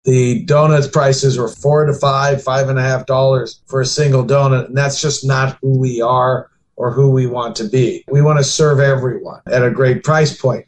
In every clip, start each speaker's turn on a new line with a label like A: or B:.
A: the donuts prices were $4 to $5.50 for a single donut. And that's just not who we are or who we want to be. We want to serve everyone at a great price point.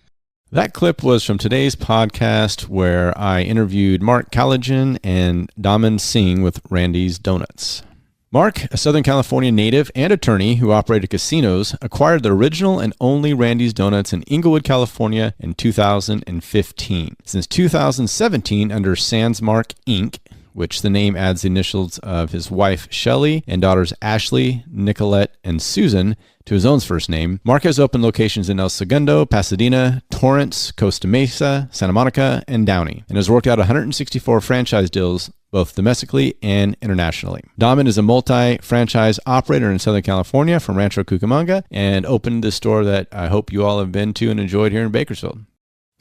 B: That clip was from today's podcast where I interviewed Mark Kelegian and Daman Singh with Randy's Donuts. Mark, a Southern California native and attorney who operated casinos, acquired the original and only Randy's Donuts in Inglewood, California in 2015. Since 2017, under Sansmark Inc., which the name adds the initials of his wife, Shelly, and daughters Ashley, Nicolette, and Susan to his own first name, Mark has opened locations in El Segundo, Pasadena, Torrance, Costa Mesa, Santa Monica, and Downey, and has worked out 164 franchise deals both domestically and internationally. Daman is a multi-franchise operator in Southern California from Rancho Cucamonga and opened this store that I hope you all have been to and enjoyed here in Bakersfield.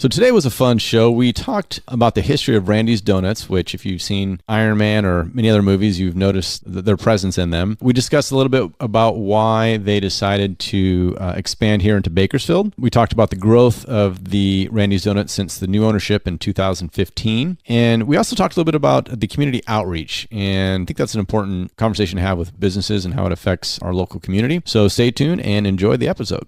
B: So today was a fun show. We talked about the history of Randy's Donuts, which if you've seen Iron Man or many other movies, you've noticed their presence in them. We discussed a little bit about why they decided to expand here into Bakersfield. We talked about the growth of the Randy's Donuts since the new ownership in 2015. And we also talked a little bit about the community outreach. And I think that's an important conversation to have with businesses and how it affects our local community. So stay tuned and enjoy the episode.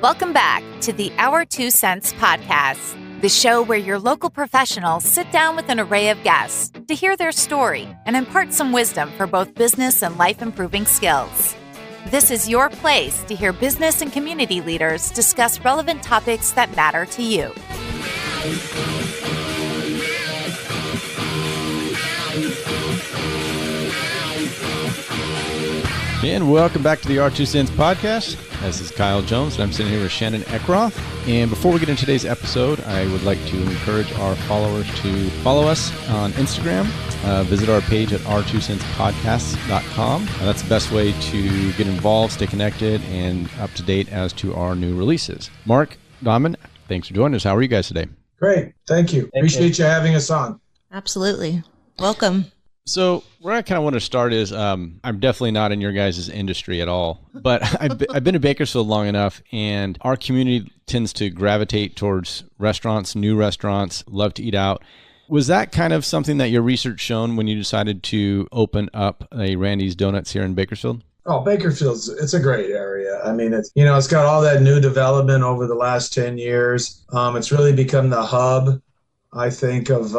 C: Welcome back to the Our 2 Cents podcast, the show where your local professionals sit down with an array of guests to hear their story and impart some wisdom for both business and life-improving skills. This is your place to hear business and community leaders discuss relevant topics that matter to you.
B: And welcome back to the Our 2 Cents podcast. This is Kyle Jones, and I'm sitting here with Shannon Eckroth. And before we get into today's episode, I would like to encourage our followers to follow us on Instagram. Visit our page at our2centspodcasts.com. That's the best way to get involved, stay connected, and up to date as to our new releases. Mark, Daman, thanks for joining us. How are you guys today?
A: Great. Thank you. Appreciate you having us on.
D: Absolutely. Welcome.
B: So where I kind of want to start is I'm definitely not in your guys' industry at all, but I've been in Bakersfield long enough, and our community tends to gravitate towards restaurants, new restaurants, love to eat out. Was that kind of something that your research shown when you decided to open up a Randy's Donuts here in Bakersfield?
A: Oh, Bakersfield's, it's a great area. I mean, it's got all that new development over the last 10 years. It's really become the hub, I think, of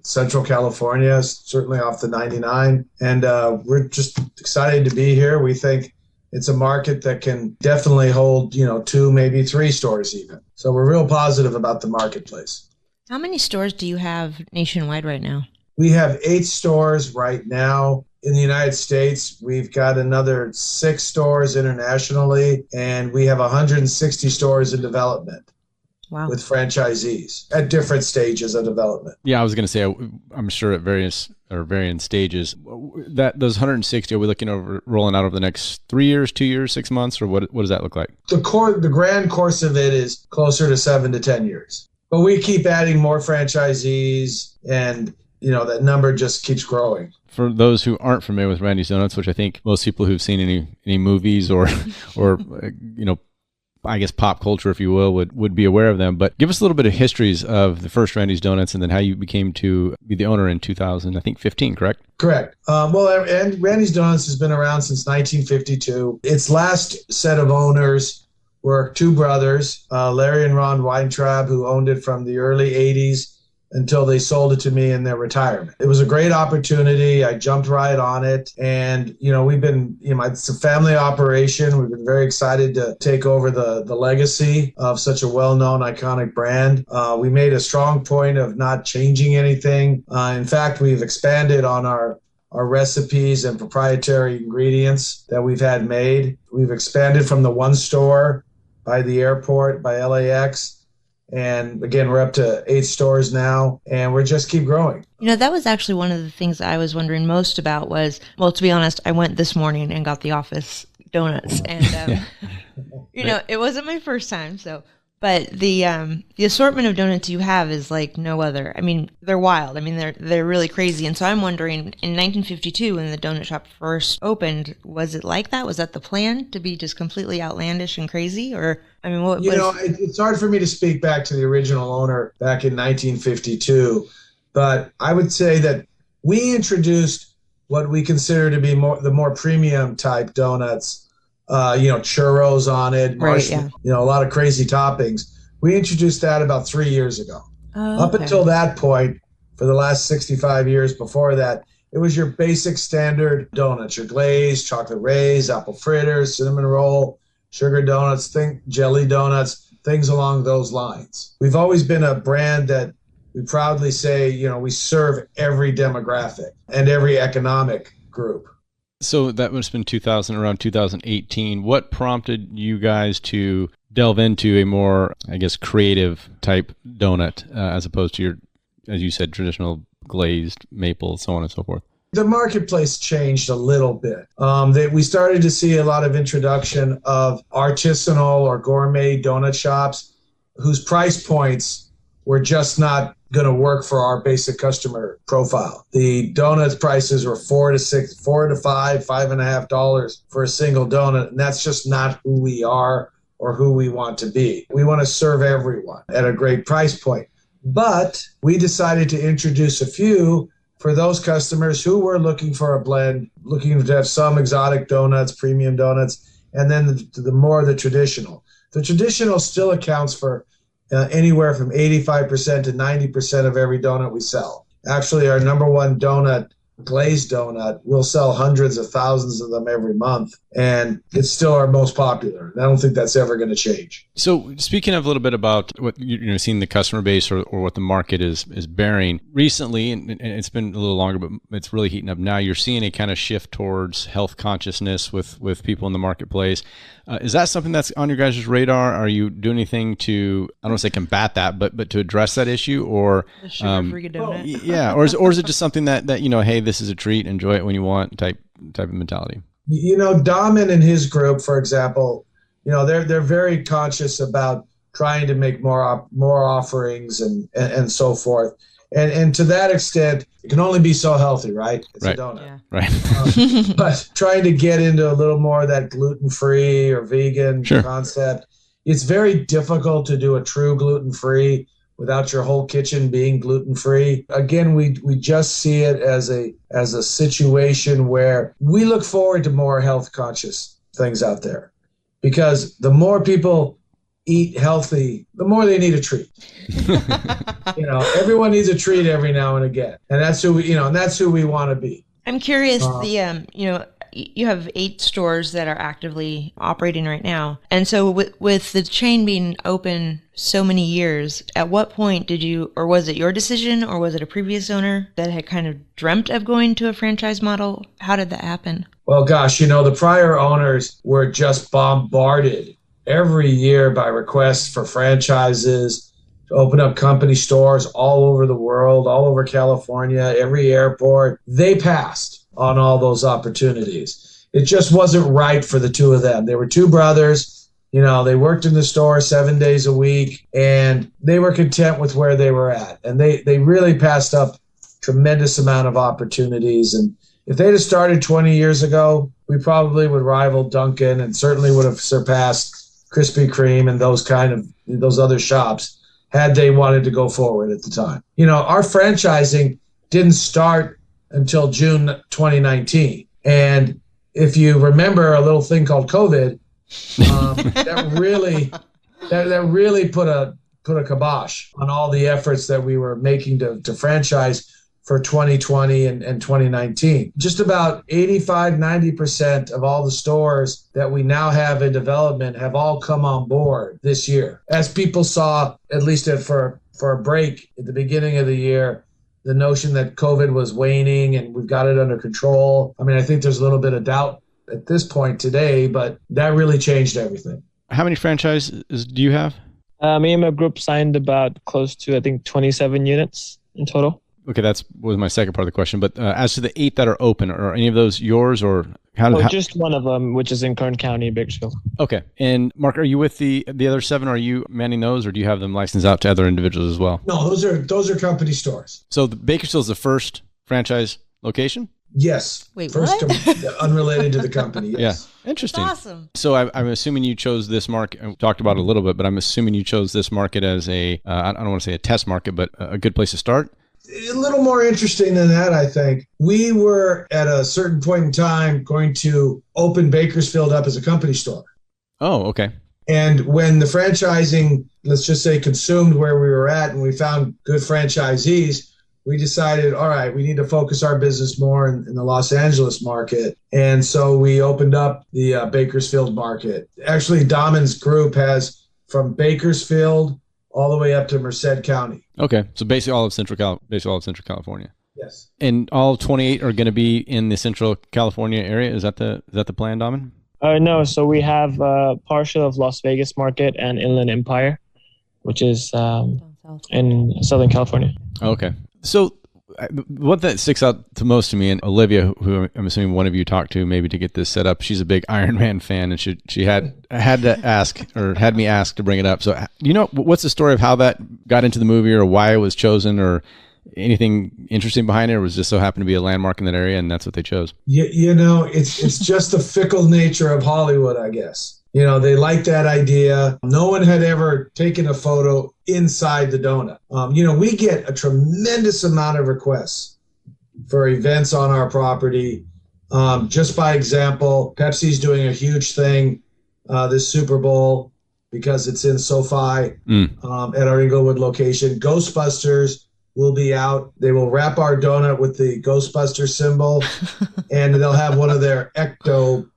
A: Central California, certainly off the 99. And we're just excited to be here. We think it's a market that can definitely hold, 2, maybe 3 stores even. So we're real positive about the marketplace.
D: How many stores do you have nationwide right now?
A: We have 8 stores right now in the United States. We've got another 6 stores internationally, and we have 160 stores in development. Wow. With franchisees at different stages of development.
B: Yeah, I was going to say, I'm sure at varying stages. Those 160, are we looking over rolling out over the next 3 years, 2 years, 6 months, or what does that look like?
A: The grand course of it is closer to 7 to 10 years. But we keep adding more franchisees, and that number just keeps growing.
B: For those who aren't familiar with Randy's Donuts, which I think most people who've seen any movies or I guess pop culture, if you will, would be aware of them. But give us a little bit of histories of the first Randy's Donuts and then how you became to be the owner in 2015, correct?
A: Correct. And Randy's Donuts has been around since 1952. Its last set of owners were 2 brothers, Larry and Ron Weintraub, who owned it from the early 80s until they sold it to me in their retirement. It was a great opportunity. I jumped right on it. And, we've been, it's a family operation. We've been very excited to take over the legacy of such a well-known, iconic brand. We made a strong point of not changing anything. In fact, we've expanded on our recipes and proprietary ingredients that we've had made. We've expanded from the 1 store by the airport, by LAX. And again, we're up to 8 stores now, and we're just keep growing.
D: That was actually one of the things I was wondering most about was, well, to be honest, I went this morning and got the office donuts, and, it wasn't my first time, but But the assortment of donuts you have is like no other. I mean, they're wild. I mean, they're really crazy. And so I'm wondering, in 1952, when the donut shop first opened, was it like that? Was that the plan, to be just completely outlandish and crazy? Or, I mean, what was...
A: it's hard for me to speak back to the original owner back in 1952, but I would say that we introduced what we consider to be the more premium type donuts. Churros on it, a lot of crazy toppings. We introduced that about 3 years ago. Up until that point, for the last 65 years before that, it was your basic standard donuts, your glazed, chocolate raised, apple fritters, cinnamon roll, sugar donuts, jelly donuts, things along those lines. We've always been a brand that we proudly say, we serve every demographic and every economic group.
B: So that must have been around 2018. What prompted you guys to delve into a more, I guess, creative type donut as opposed to your, as you said, traditional glazed maple, so on and so forth?
A: The marketplace changed a little bit. We started to see a lot of introduction of artisanal or gourmet donut shops whose price points were just not going to work for our basic customer profile. The donuts prices were $4 to $5.50 for a single donut, and that's just not who we are or who we want to be. We want to serve everyone at a great price point. But we decided to introduce a few for those customers who were looking for a blend, looking to have some exotic donuts, premium donuts, and then the traditional. The traditional still accounts for anywhere from 85% to 90% of every donut we sell. Actually, our number one donut, glazed donut, we'll sell hundreds of thousands of them every month, and it's still our most popular. I don't think that's ever going to change.
B: So speaking of a little bit about what seeing the customer base or what the market is bearing recently, and it's been a little longer, but it's really heating up now. You're seeing a kind of shift towards health consciousness with people in the marketplace. Is that something that's on your guys' radar? Are you doing anything to, I don't want to say combat that, but to address that issue, or
D: the sugar-free donut?
B: Yeah, or is it just something that hey, this is a treat, enjoy it when you want type of mentality?
A: Daman and his group, for example, they're very conscious about trying to make more offerings and so forth. And to that extent, it can only be so healthy, right? It's
B: right.
A: a donut.
B: Yeah. Right.
A: But trying to get into a little more of that gluten-free or vegan concept, it's very difficult to do a true gluten-free without your whole kitchen being gluten-free. Again, we just see it as a situation where we look forward to more health-conscious things out there, because the more people eat healthy, the more they need a treat. Everyone needs a treat every now and again, and that's who we want to be.
D: I'm curious. You have 8 stores that are actively operating right now, and so with the chain being open so many years, at what point did you, or was it your decision, or was it a previous owner that had kind of dreamt of going to a franchise model? How did that happen?
A: Well, gosh, the prior owners were just bombarded every year by requests for franchises to open up company stores all over the world, all over California, every airport. They passed on all those opportunities. It just wasn't right for the two of them. They were two brothers. They worked in the store 7 days a week, and they were content with where they were at. And they really passed up tremendous amount of opportunities. And if they'd have started 20 years ago, we probably would rival Dunkin' and certainly would have surpassed Krispy Kreme and those other shops had they wanted to go forward at the time. Our franchising didn't start until June 2019. And if you remember a little thing called COVID, that really put a kibosh on all the efforts that we were making to franchise for 2020 and 2019. Just about 85-90% of all the stores that we now have in development have all come on board this year. As people saw, at least for a break at the beginning of the year, the notion that COVID was waning and we've got it under control. I mean, I think there's a little bit of doubt at this point today, but that really changed everything.
B: How many franchises do you have?
E: Me and my group signed about close to, I think, 27 units in total.
B: Okay, that was my second part of the question. But as to the 8 that are open, are any of those yours, or how?
E: Just one of them, which is in Kern County, Bakersfield.
B: Okay. And Mark, are you with the other 7? Are you manning those, or do you have them licensed out to other individuals as well?
A: No, those are company stores.
B: So the Bakersfield is the first franchise location?
A: Yes.
D: Wait,
A: first
D: what?
A: Unrelated to the company. Yes.
B: Yeah. Interesting.
D: That's awesome.
B: So I'm assuming you chose this market. We talked about it a little bit, but I'm assuming you chose this market as I don't want to say a test market, but a good place to start.
A: A little more interesting than that, I think. We were at a certain point in time going to open Bakersfield up as a company store.
B: Oh, okay.
A: And when the franchising, let's just say, consumed where we were at and we found good franchisees, we decided, all right, we need to focus our business more in the Los Angeles market. And so we opened up the Bakersfield market. Actually, Damon's group has from Bakersfield all the way up to Merced County.
B: Okay. So basically all of Central California.
A: Yes.
B: And all 28 are going to be in the Central California area. Is that the plan, Damon?
E: No. So we have partial of Las Vegas market and Inland Empire, which is in Southern California.
B: Okay. So what that sticks out to most to me, and Olivia, who I'm assuming one of you talked to maybe to get this set up, she's a big Iron Man fan, and she had to ask, or had me ask to bring it up. So, what's the story of how that got into the movie, or why it was chosen, or anything interesting behind it, or was it just so happened to be a landmark in that area, and that's what they chose?
A: It's just the fickle nature of Hollywood, I guess. They liked that idea. No one had ever taken a photo inside the donut. We get a tremendous amount of requests for events on our property. Just by example, Pepsi's doing a huge thing this Super Bowl because it's in SoFi at our Inglewood location. Ghostbusters will be out. They will wrap our donut with the Ghostbuster symbol, and they'll have one of their Ecto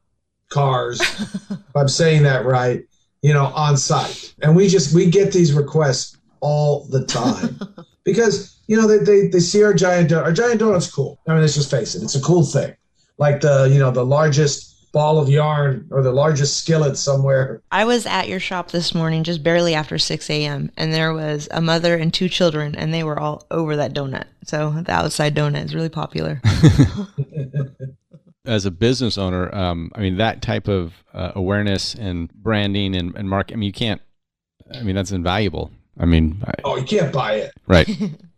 A: cars, if I'm saying that right, on site. And we get these requests all the time because, they see our giant donut. Our giant donut's cool. I mean, let's just face it. It's a cool thing. Like the largest ball of yarn or the largest skillet somewhere.
D: I was at your shop this morning just barely after 6 a.m. and there was a mother and 2 children and they were all over that donut. So the outside donut is really popular.
B: As a business owner, that type of awareness and branding and market, that's invaluable.
A: You can't buy it.
B: Right.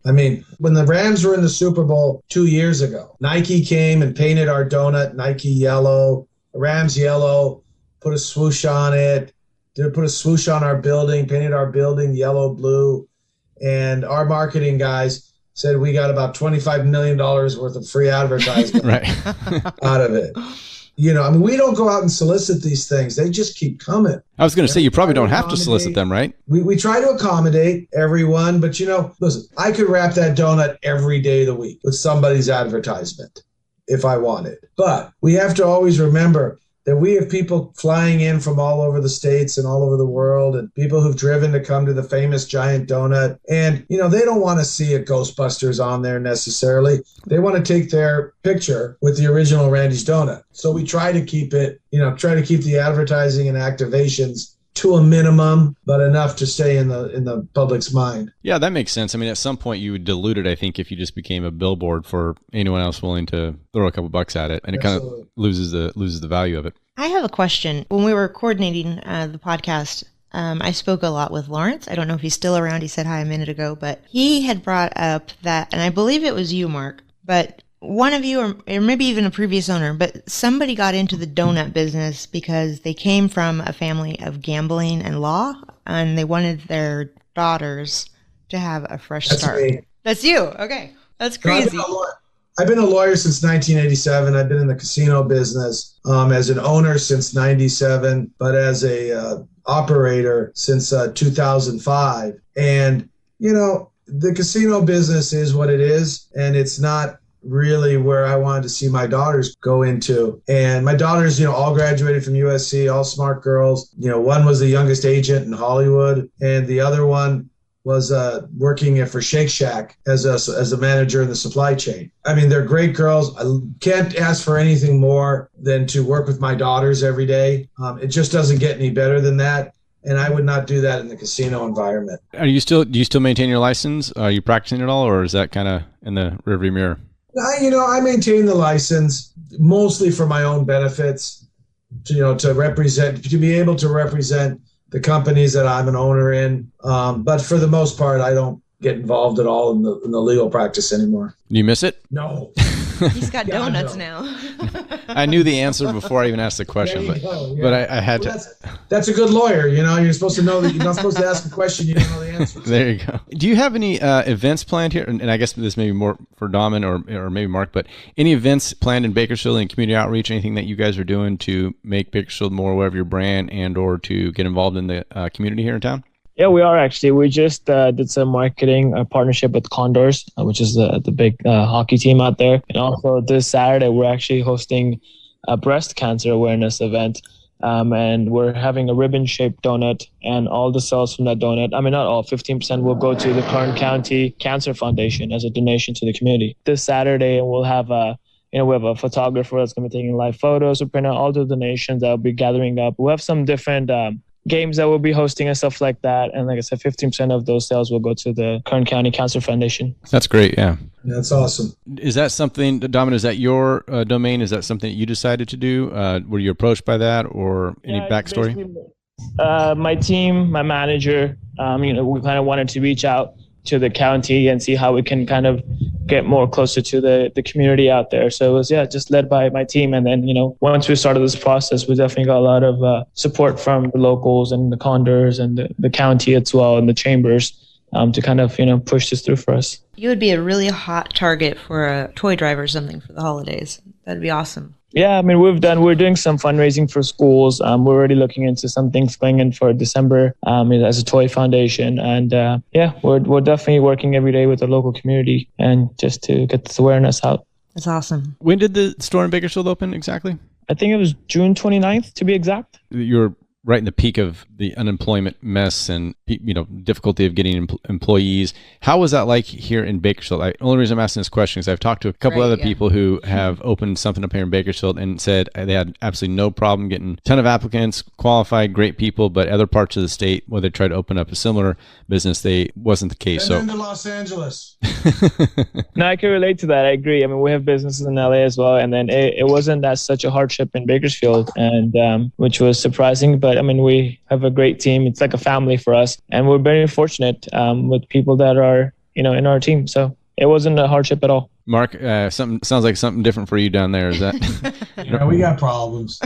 A: When the Rams were in the Super Bowl 2 years ago, Nike came and painted our donut Nike yellow, Rams yellow, put a swoosh on it, put a swoosh on our building, painted our building yellow, blue, and our marketing guys said we got about $25 million worth of free advertising out of it. We don't go out and solicit these things. They just keep coming.
B: I was going to say, you probably don't have to solicit them, right?
A: We try to accommodate everyone, but listen, I could wrap that donut every day of the week with somebody's advertisement if I wanted. But we have to always remember that we have people flying in from all over the states and all over the world, and people who've driven to come to the famous giant donut. And, they don't want to see a Ghostbusters on there necessarily. They want to take their picture with the original Randy's Donut. So we try to keep it, try to keep the advertising and activations to a minimum, but enough to stay in the public's mind.
B: Yeah, that makes sense. At some point you would dilute it, I think, if you just became a billboard for anyone else willing to throw a couple bucks at it, and it kind of loses the value of it.
D: I have a question. When we were coordinating the podcast, I spoke a lot with Lawrence. I don't know if he's still around. He said hi a minute ago, but he had brought up that, and I believe it was you, Mark, but one of you, or maybe even a previous owner, but somebody got into the donut business because they came from a family of gambling and law, and they wanted their daughters to have a fresh start.
A: Me.
D: That's you. Okay. That's crazy.
A: I've been a lawyer since 1987. I've been in the casino business as an owner since 97, but as a operator since 2005. And, the casino business is what it is, and it's not really where I wanted to see my daughters go into. And my daughters, all graduated from USC, all smart girls. One was the youngest agent in Hollywood, and the other one was working for Shake Shack as a manager in the supply chain. They're great girls. I can't ask for anything more than to work with my daughters every day. It just doesn't get any better than that. And I would not do that in the casino environment.
B: Do you still maintain your license? Are you practicing at all, or is that kind of in the rearview mirror?
A: I maintain the license mostly for my own benefits, to be able to represent the companies that I'm an owner in. But for the most part, I don't get involved at all in the legal practice anymore.
B: Do you miss it?
A: No.
D: He's got donuts now.
B: I knew the answer before I even asked the question, but I had to.
A: That's a good lawyer. You're supposed to know that you're not supposed to ask a question you don't know the answer to.
B: There you go. Do you have any events planned here? And I guess this may be more for Daman or maybe Mark, but any events planned in Bakersfield and community outreach, anything that you guys are doing to make Bakersfield more aware of your brand and or to get involved in the community here in town?
E: Yeah, we are actually. We just did some marketing partnership with Condors, which is the big hockey team out there. And also this Saturday, we're actually hosting a breast cancer awareness event. And we're having a ribbon-shaped donut, and all the sales from that donut, not all, 15% will go to the Kern County Cancer Foundation as a donation to the community. This Saturday, we'll have we have a photographer that's going to be taking live photos. We'll print out all the donations that will be gathering up. We'll have some different games that we'll be hosting and stuff like that. And like I said, 15% of those sales will go to the Kern County Cancer Foundation.
B: That's great. Yeah.
A: That's awesome.
B: Is that something, Daman, is that your domain? Is that something that you decided to do? Were you approached by that or any backstory?
E: My team, my manager, we kind of wanted to reach out to the county and see how we can kind of get more closer to the community out there. So it was, just led by my team. And then, once we started this process, we definitely got a lot of support from the locals and the Condors and the county as well and the chambers to kind of, push this through for us.
D: You would be a really hot target for a toy drive or something for the holidays. That'd be awesome.
E: Yeah, we're doing some fundraising for schools. We're already looking into some things going in for December as a toy foundation. And we're definitely working every day with the local community and just to get this awareness out.
D: That's awesome.
B: When did the store in Bakersfield open exactly?
E: I think it was June 29th to be exact.
B: You're right in the peak of the unemployment mess and difficulty of getting employees. How was that like here in Bakersfield? The only reason I'm asking this question is I've talked to a couple other people who have opened something up here in Bakersfield and said they had absolutely no problem getting a ton of applicants, qualified, great people, but other parts of the state where they tried to open up a similar business, wasn't the case.
A: And then to Los Angeles.
E: No, I can relate to that. I agree. We have businesses in LA as well, and then it wasn't that such a hardship in Bakersfield, and which was surprising. But we have a great team. It's like a family for us, and we're very fortunate with people that are in our team. So it wasn't a hardship at all.
B: Mark, something sounds like something different for you down there. Is that?
A: Yeah, we got problems.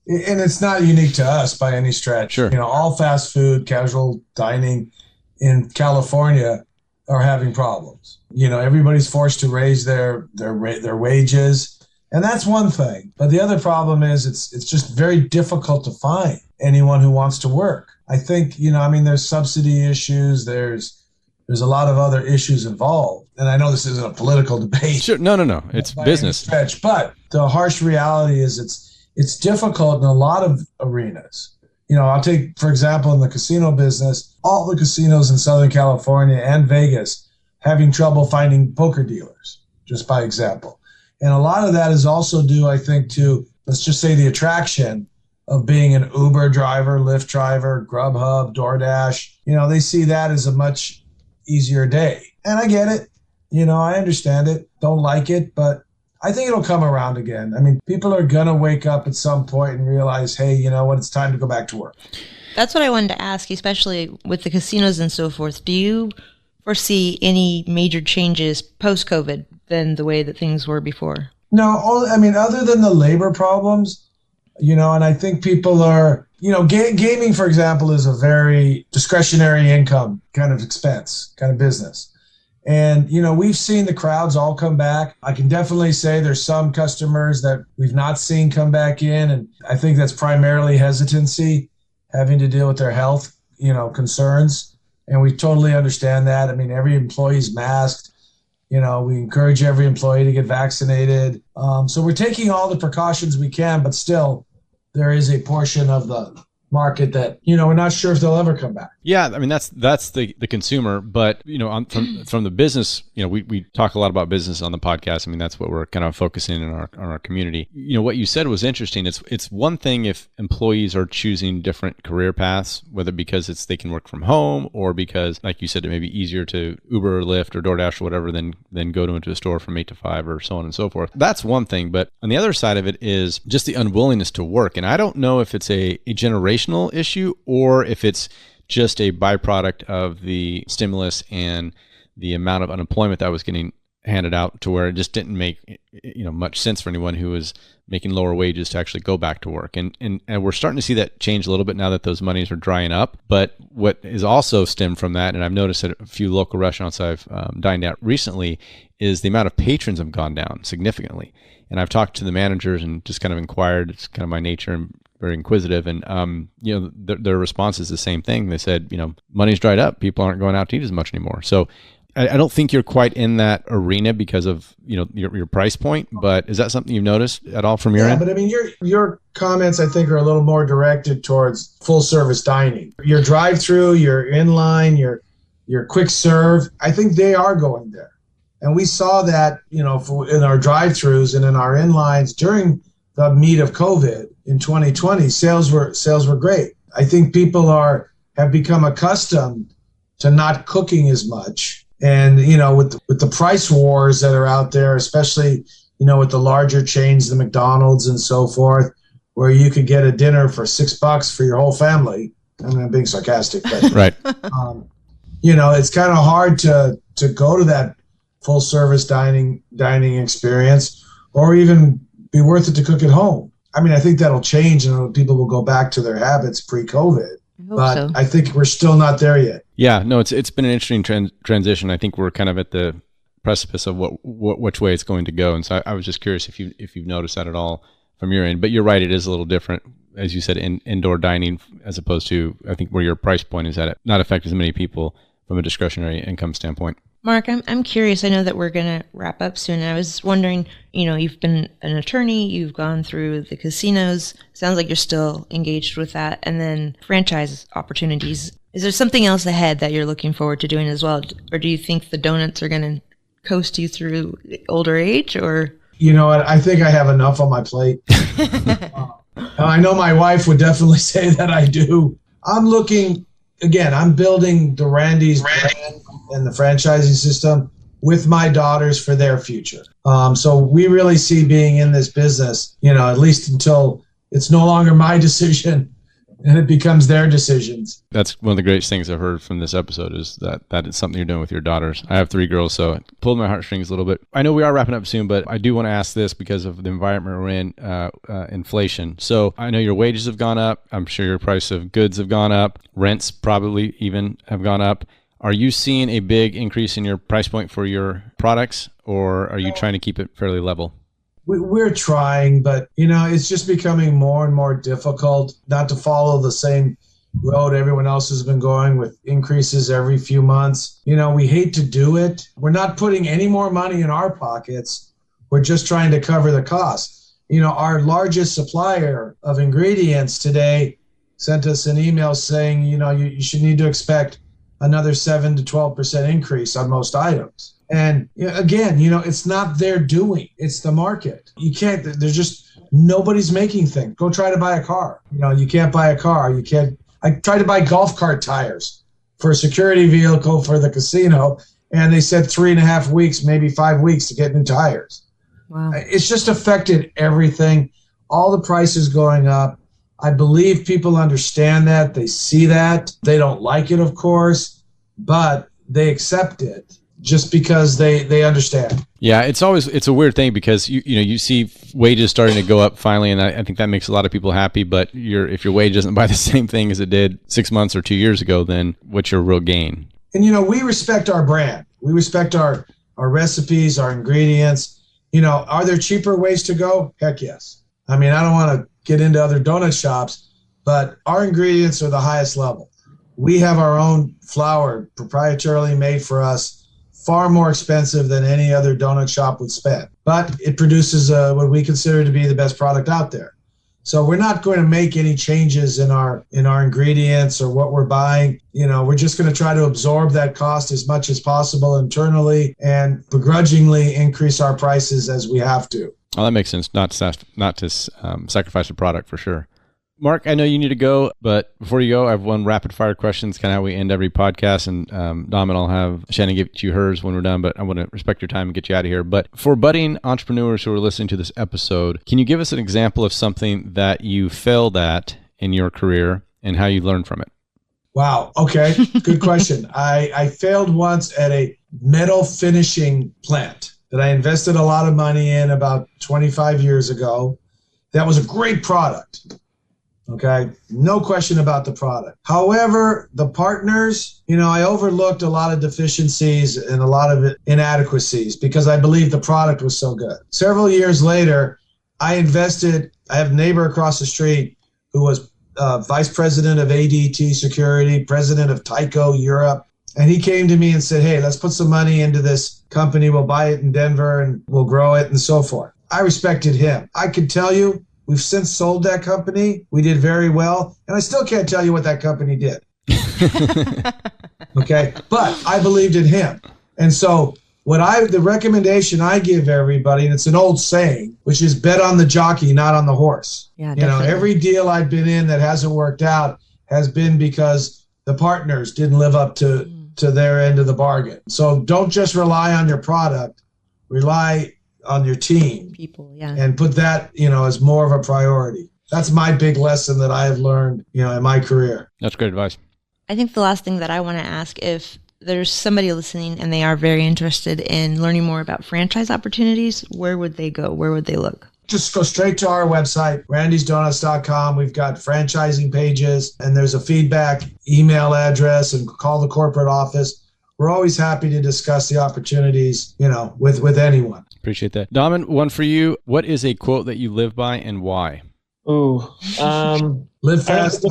A: It's not unique to us by any stretch.
B: Sure.
A: All fast food, casual dining in California are having problems. Everybody's forced to raise their wages. And that's one thing. But the other problem is it's just very difficult to find anyone who wants to work. I think, there's subsidy issues. There's a lot of other issues involved. And I know this isn't a political debate.
B: Sure. No. It's business.
A: Stretch, but the harsh reality is it's difficult in a lot of arenas. I'll take, for example, in the casino business, all the casinos in Southern California and Vegas having trouble finding poker dealers, just by example. And a lot of that is also due, I think, to, let's just say, the attraction of being an Uber driver, Lyft driver, Grubhub, DoorDash. They see that as a much easier day. And I get it. I understand it. Don't like it, but I think it'll come around again. People are going to wake up at some point and realize, hey, you know what, it's time to go back to work.
D: That's what I wanted to ask, especially with the casinos and so forth. Do you foresee any major changes post-COVID than the way that things were before?
A: No, other than the labor problems, and I think people are, gaming, for example, is a very discretionary income kind of expense, kind of business. And, we've seen the crowds all come back. I can definitely say there's some customers that we've not seen come back in. And I think that's primarily hesitancy, having to deal with their health, concerns. And we totally understand that. Every employee's masked. We encourage every employee to get vaccinated. So we're taking all the precautions we can, but still there is a portion of the market that, we're not sure if they'll ever come back.
B: Yeah, I mean that's the consumer, but from the business, we talk a lot about business on the podcast. I mean that's what we're kind of focusing on our community. What you said was interesting. It's one thing if employees are choosing different career paths, whether because they can work from home or because, like you said, it may be easier to Uber or Lyft or DoorDash or whatever than go into a store from 8 to 5 or so on and so forth. That's one thing, but on the other side of it is just the unwillingness to work, and I don't know if it's a generational issue or if it's just a byproduct of the stimulus and the amount of unemployment that was getting handed out, to where it just didn't make much sense for anyone who was making lower wages to actually go back to work. And we're starting to see that change a little bit now that those monies are drying up. But what is also stemmed from that, and I've noticed at a few local restaurants I've dined at recently, is the amount of patrons have gone down significantly. And I've talked to the managers and just kind of inquired. It's kind of my nature and very inquisitive, and their response is the same thing. They said, money's dried up, people aren't going out to eat as much anymore. So I don't think you're quite in that arena because of your price point, but is that something you've noticed at all from your end?
A: Yeah, but I mean your comments I think are a little more directed towards full service dining. Your drive-through, your in-line, your quick serve, I think they are going there, and we saw that in our drive-throughs and in our in-lines during the meat of COVID in 2020. Sales were great. I think people have become accustomed to not cooking as much. And, with the price wars that are out there, especially, with the larger chains, the McDonald's and so forth, where you could get a dinner for $6 for your whole family. I mean, I'm being sarcastic, but,
B: right.
A: It's kind of hard to go to that full service dining experience, or even be worth it to cook at home. I mean, I think that'll change and people will go back to their habits pre-COVID. But I think we're still not there yet.
B: Yeah, no, it's been an interesting transition. I think we're kind of at the precipice of which way it's going to go. And so I was just curious if you've noticed that at all from your end. But you're right, it is a little different, as you said, indoor dining as opposed to, I think, where your price point is at. It not affect as many people from a discretionary income standpoint.
D: Mark, I'm curious. I know that we're going to wrap up soon. I was wondering, you've been an attorney, you've gone through the casinos. Sounds like you're still engaged with that. And then franchise opportunities. Is there something else ahead that you're looking forward to doing as well? Or do you think the donuts are going to coast you through older age? Or
A: you know what? I think I have enough on my plate. I know my wife would definitely say that I do. I'm building the Randy's brand and the franchising system with my daughters for their future. So we really see being in this business, at least until it's no longer my decision and it becomes their decisions.
B: That's one of the greatest things I've heard from this episode, is that it's something you're doing with your daughters. I have 3 girls, so it pulled my heartstrings a little bit. I know we are wrapping up soon, but I do want to ask this because of the environment we're in, inflation. So I know your wages have gone up. I'm sure your price of goods have gone up. Rents probably even have gone up. Are you seeing a big increase in your price point for your products, or are you trying to keep it fairly level?
A: We're trying, but, it's just becoming more and more difficult not to follow the same road everyone else has been going with increases every few months. We hate to do it. We're not putting any more money in our pockets. We're just trying to cover the cost. Our largest supplier of ingredients today sent us an email saying, you should need to expect another 7 to 12% increase on most items. And again, it's not their doing, it's the market. You can't, there's just, nobody's making things. Go try to buy a car. You can't buy a car. I tried to buy golf cart tires for a security vehicle for the casino, and they said 3.5 weeks, maybe 5 weeks to get new tires.
D: Wow.
A: It's just affected everything. All the prices going up. I believe people understand that. They see that. They don't like it, of course, but they accept it just because they understand.
B: Yeah, it's a weird thing because you see wages starting to go up finally, and I think that makes a lot of people happy. But if your wage doesn't buy the same thing as it did 6 months or 2 years ago, then what's your real gain?
A: And we respect our brand. We respect our recipes, our ingredients. Are there cheaper ways to go? Heck yes. I mean, I don't want to get into other donut shops, but our ingredients are the highest level. We have our own flour, proprietarily made for us, far more expensive than any other donut shop would spend. But it produces what we consider to be the best product out there. So we're not going to make any changes in our ingredients or what we're buying. We're just going to try to absorb that cost as much as possible internally and begrudgingly increase our prices as we have to.
B: Oh, that makes sense. Not to sacrifice the product for sure. Mark, I know you need to go, but before you go, I have one rapid fire question. It's kind of how we end every podcast. And Dom and I'll have Shannon give you hers when we're done, but I want to respect your time and get you out of here. But for budding entrepreneurs who are listening to this episode, can you give us an example of something that you failed at in your career and how you learned from it?
A: Wow. Okay. Good question. I failed once at a metal finishing plant that I invested a lot of money in about 25 years ago. That was a great product. Okay, no question about the product. However, the partners, I overlooked a lot of deficiencies and a lot of inadequacies because I believed the product was so good. Several years later, I have a neighbor across the street who was vice president of ADT Security, president of Tyco Europe. And he came to me and said, hey, let's put some money into this company. We'll buy it in Denver and we'll grow it and so forth. I respected him. I could tell you, we've since sold that company. We did very well. And I still can't tell you what that company did. Okay. But I believed in him. And so the recommendation I give everybody, and it's an old saying, which is bet on the jockey, not on the horse.
D: Yeah, definitely.
A: Every deal I've been in that hasn't worked out has been because the partners didn't live up to their end of the bargain. So don't just rely on your product. Rely on your team,
D: people, yeah,
A: and put that, as more of a priority. That's my big lesson that I have learned, in my career.
B: That's great advice.
D: I think the last thing that I want to ask, if there's somebody listening and they are very interested in learning more about franchise opportunities, where would they go? Where would they look?
A: Just go straight to our website, randysdonuts.com. We've got franchising pages, and there's a feedback email address, and call the corporate office. We're always happy to discuss the opportunities, with anyone.
B: Appreciate that. Daman, one for you. What is a quote that you live by and why?
E: Ooh,
A: live fast.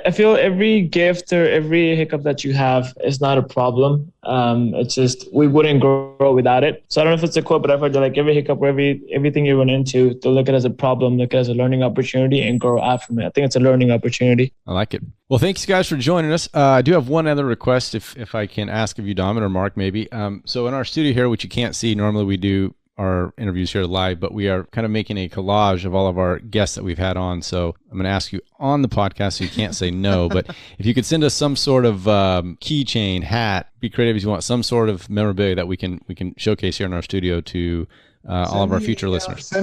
E: I feel every gift or every hiccup that you have is not a problem. It's just we wouldn't grow without it. So I don't know if it's a quote, but I've heard that like every hiccup or everything you run into, to look at it as a problem, look at it as a learning opportunity and grow out from it. I think it's a learning opportunity.
B: I like it. Well, thanks guys for joining us. I do have one other request if I can ask of you, Daman or Mark, maybe. So in our studio here, which you can't see, normally we do our interviews here live, but we are kind of making a collage of all of our guests that we've had on. So I'm going to ask you on the podcast, so you can't say no, but if you could send us some sort of keychain, hat, be creative as you want, some sort of memorabilia that we can showcase here in our studio to all of our future listeners.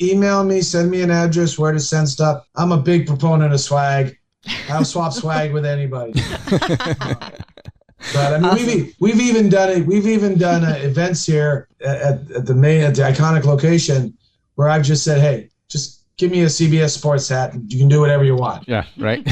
A: Email me, send me an address where to send stuff. I'm a big proponent of swag. I'll swap swag with anybody. But I mean, awesome. we've even done events here at the iconic location where I've just said, hey, just give me a CBS Sports hat and you can do whatever you want.
B: Yeah, right.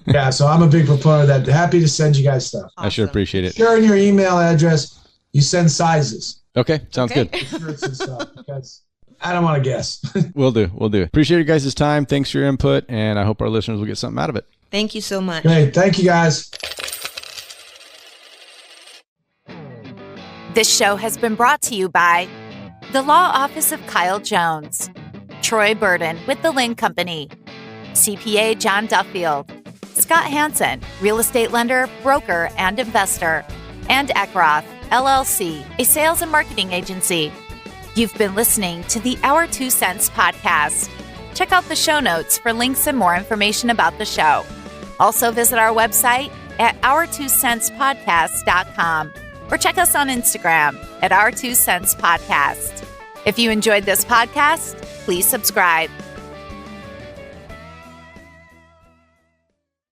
A: Yeah, so I'm a big proponent of that. Happy to send you guys stuff.
B: Awesome. I sure appreciate it.
A: Share in your email address. You send sizes.
B: Okay, sounds good.
A: Shirts and stuff, because I don't want to guess.
B: We'll do. Appreciate you guys' time. Thanks for your input, and I hope our listeners will get something out of it.
D: Thank you so much.
A: Great. Thank you, guys.
C: This show has been brought to you by the Law Office of Kyle Jones, Troy Burden with the Lynn Company, CPA John Duffield, Scott Hansen, real estate lender, broker, and investor, and Eckroth, LLC, a sales and marketing agency. You've been listening to the Our 2 Cents podcast. Check out the show notes for links and more information about the show. Also visit our website at our2centspodcast.com. or check us on Instagram at Our 2 Cents Podcast. If you enjoyed this podcast, please subscribe.